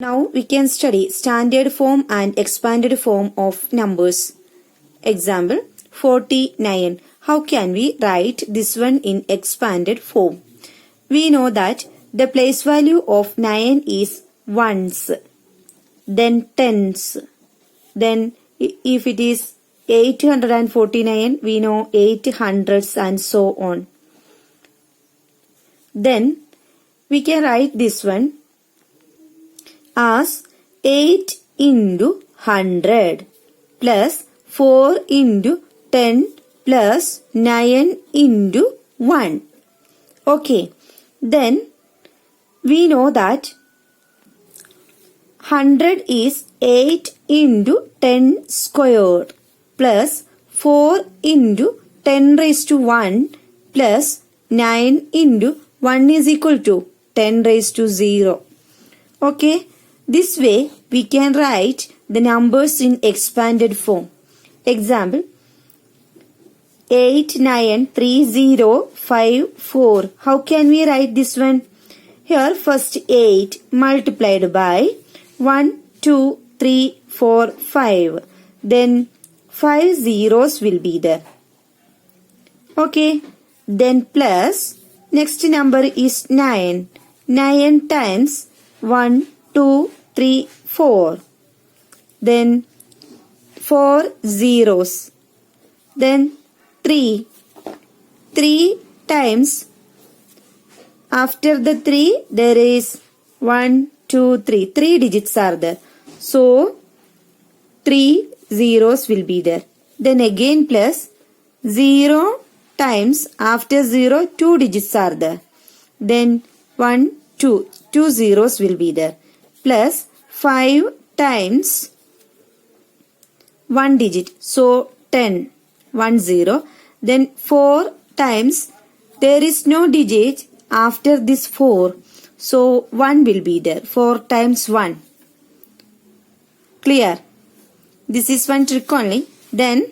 Now we can study standard form and expanded form of numbers. Example 49. How can we write this one in expanded form? We know that the place value of 9 is ones, then tens. Then if it is 849, we know 800s and so on. Then we can write this one as 8 into 100 plus 4 into 10 plus 9 into 1. Okay, then we know that 100 is 8 into 10 squared plus 4 into 10 raised to 1 plus 9 into 1 is equal to 10 raised to 0. Okay. This way, we can write the numbers in expanded form. Example, 893054. How can we write this one? Here, first 8 multiplied by 1, 2, 3, 4, 5. Then 5 zeros will be there. Okay. Then plus, next number is 9. 9 times 1, 2, 3, 4. Then 4 zeros. Then 3. 3 times, after the 3 there is 1, 2, 3. 3 digits are there. So 3 zeros will be there. Then again plus 0 times, after 0 2 digits are there. Then 1, 2. 2 zeros will be there. Plus 5 times 1 digit. So 10. 1 0. Then 4 times, there is no digit after this 4. So 1 will be there. 4 times 1. Clear? This is one trick only. Then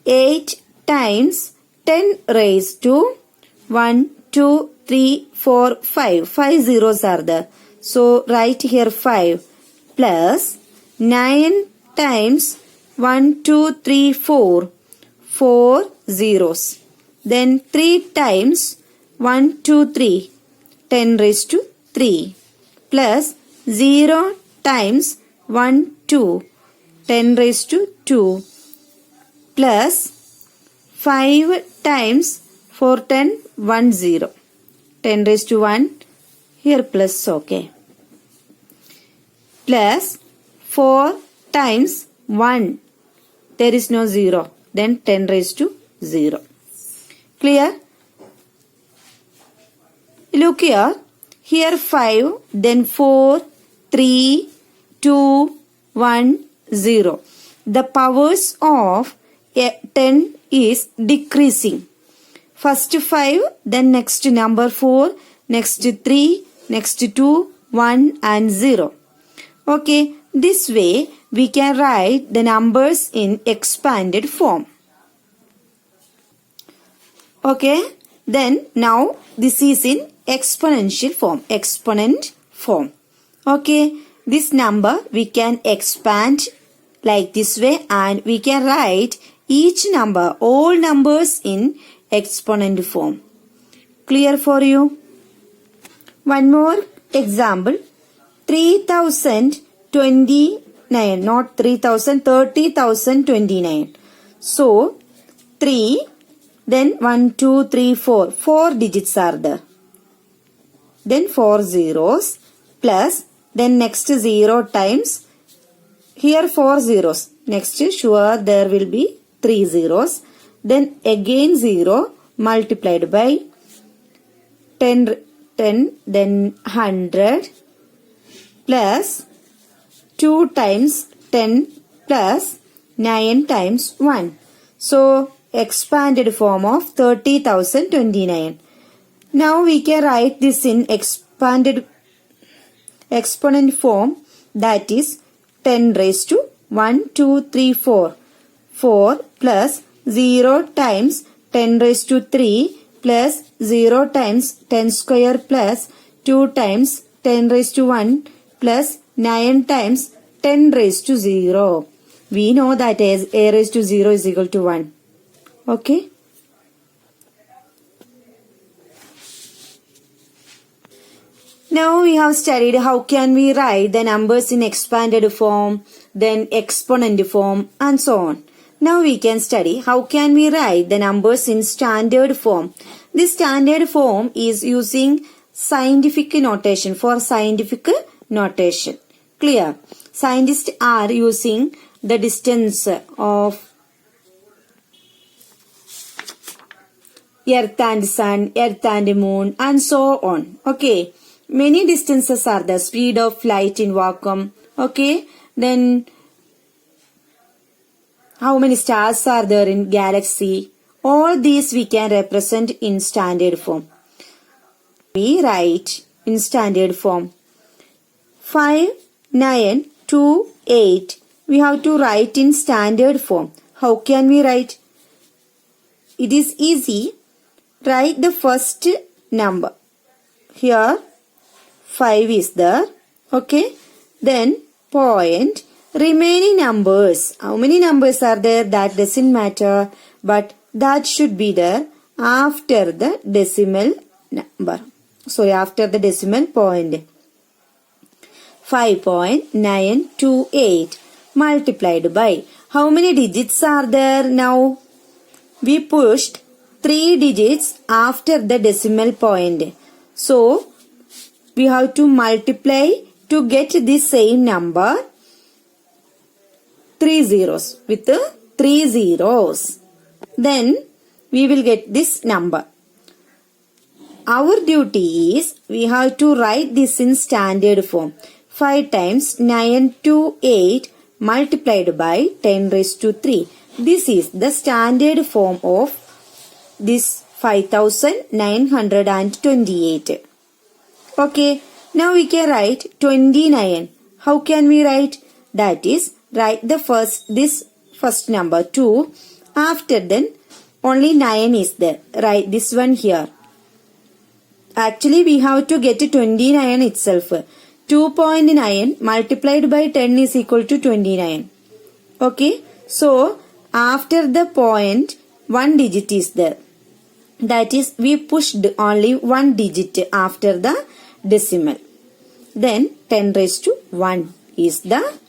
8 times 10 raised to 1, 2, 3, 4, 5. 5 zeros are there. So write here 5 plus 9 times 1, 2, 3, 4. 4 zeros. Then 3 times 1, 2, 3. 10 raised to 3. Plus 0 times 1, 2. 10 raised to 2. Plus 5 times 4, 10, 1, 0. 10 raised to 1. Here plus, okay. Plus 4 times 1. There is no 0. Then 10 raised to 0. Clear? Look here. Here 5. Then 4, 3, 2, 1, 0. The powers of 10 is decreasing. First 5. Then next number 4. Next 3. Next 2, 1 and 0. Okay, this way we can write the numbers in expanded form. Okay, then now this is in exponential form, exponent form. Okay, this number we can expand like this way and we can write each number, all numbers in exponent form. Clear for you? One more example. 3029, not 3000, 30,029. So, 3, then 1, 2, 3, 4. 4 digits are there. Then 4 zeros plus, then next 0 times, here 4 zeros. Next, sure there will be 3 zeros. Then again 0 multiplied by 10, then 100. Plus 2 times 10 plus 9 times 1. So, expanded form of 30,029. Now we can write this in expanded exponent form, that is 10 raised to 1, 2, 3, 4. 4 plus 0 times 10 raised to 3 plus 0 times 10 square plus 2 times 10 raised to 1 plus 9 times 10 raised to 0. We know that a raised to 0 is equal to 1. Okay. Now we have studied how can we write the numbers in expanded form, then exponent form and so on. Now we can study how can we write the numbers in standard form. This standard form is using scientific notation for scientific notation. Clear? Scientists are using the distance of Earth and Sun, Earth and Moon and so on. Okay. Many distances are the speed of light in vacuum. Okay. Then how many stars are there in galaxy? All these we can represent in standard form. We write in standard form. 5, 9, 2, 8. We have to write in standard form. How can we write? It is easy. Write the first number. Here 5 is there. Okay. Then point. Remaining numbers. How many numbers are there? That doesn't matter. But that should be there after the decimal number. Sorry, after the decimal point. 5.928 multiplied by. How many digits are there now? We pushed 3 digits after the decimal point. So, we have to multiply to get the same number. 3 zeros with 3 zeros. Then we will get this number. Our duty is we have to write this in standard form. 5 times 928 multiplied by 10 raised to 3. This is the standard form of this 5928. Okay. Now we can write 29. How can we write? That is, write the first number 2. After then only 9 is there. Write this one here. Actually we have to get 29 itself. 2.9 multiplied by 10 is equal to 29. Okay. So after the point 1 digit is there. That is, we pushed only 1 digit after the decimal. Then 10 raised to 1 is the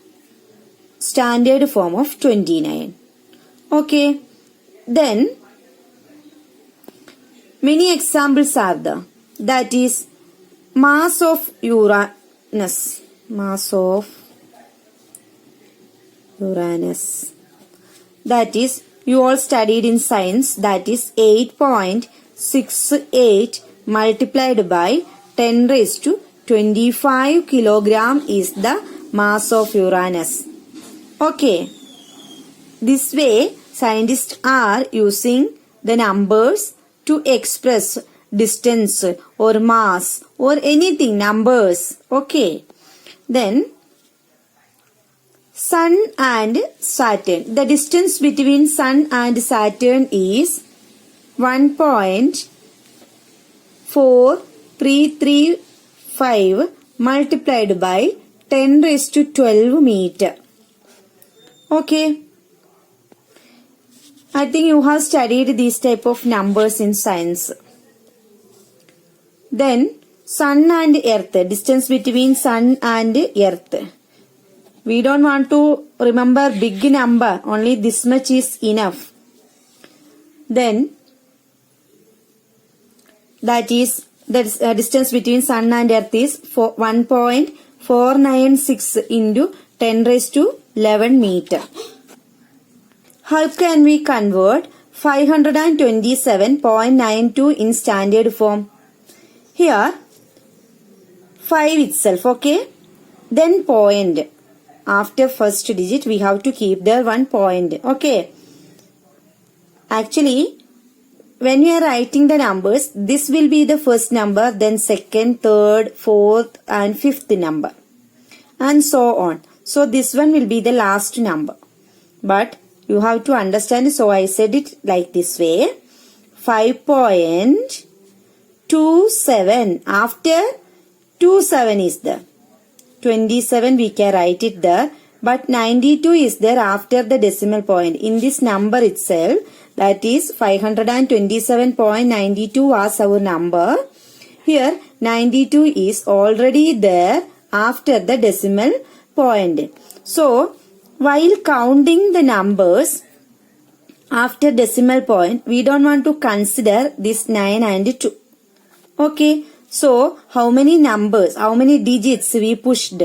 standard form of 29. Okay. Then many examples are there. That is mass of Uranus. Mass of Uranus. That is, you all studied in science. That is 8.68 multiplied by 10 raised to 25 kilogram is the mass of Uranus. Okay. This way, scientists are using the numbers to express distance or mass or anything, numbers. Okay. Then, Sun and Saturn. The distance between Sun and Saturn is 1.4335 multiplied by 10 raised to 12 meter. Okay. I think you have studied these type of numbers in science. Then Sun and Earth. Distance between Sun and Earth. We don't want to remember big number. Only this much is enough. Then that is the distance between Sun and Earth is 1.496 into 10 raised to 11 meter. How can we convert 527.92 in standard form? Here 5 itself. Okay. Then point. After first digit we have to keep there 1 point. Okay. Actually, when we are writing the numbers, this will be the first number, then second, third, fourth and fifth number. And so on. So this one will be the last number. But you have to understand, so I said it like this way. 5.27. After 27 is there. 27 we can write it there, but 92 is there after the decimal point. In this number itself, that is 527.92 was our number. Here 92 is already there after the decimal point. So while counting the numbers after decimal point, we don't want to consider this 9 and 2. Okay, so how many numbers, how many digits we pushed?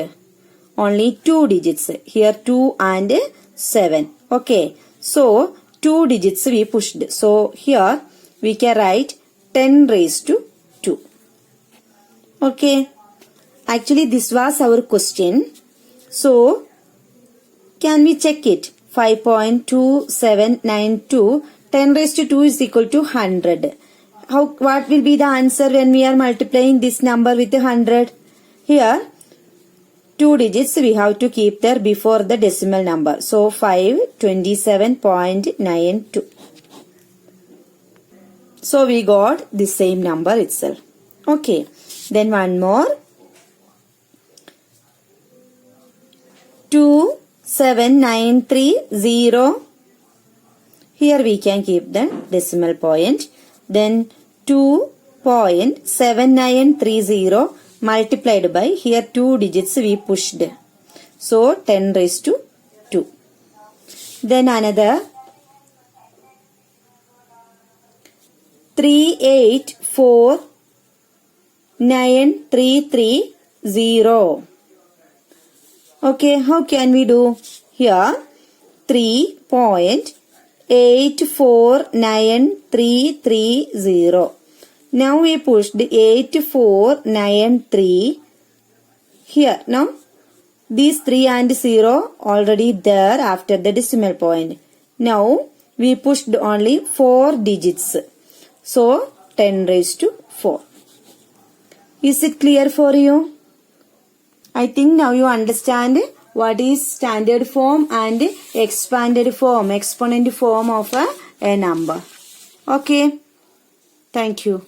Only 2 digits. Here 2 and 7. Okay, so 2 digits we pushed. So here we can write 10 raised to 2. Okay, actually this was our question. So can we check it? 5.2792, 10 raised to 2 is equal to 100. What will be the answer when we are multiplying this number with 100? Here 2 digits we have to keep there before the decimal number. So 527.92. So we got the same number itself. Okay, then one more. 27930. Here we can keep the decimal point. Then 2.7930 multiplied by, here 2 digits we pushed. So 10 raised to 2. Then another 3849330. Okay, how can we do? Here 3.849330. Now we pushed 8493 here. Now these 3 and 0 already there after the decimal point. Now we pushed only 4 digits. So 10 raised to 4. Is it clear for you? I think now you understand what is standard form and expanded form, exponent form of a number. Okay. Thank you.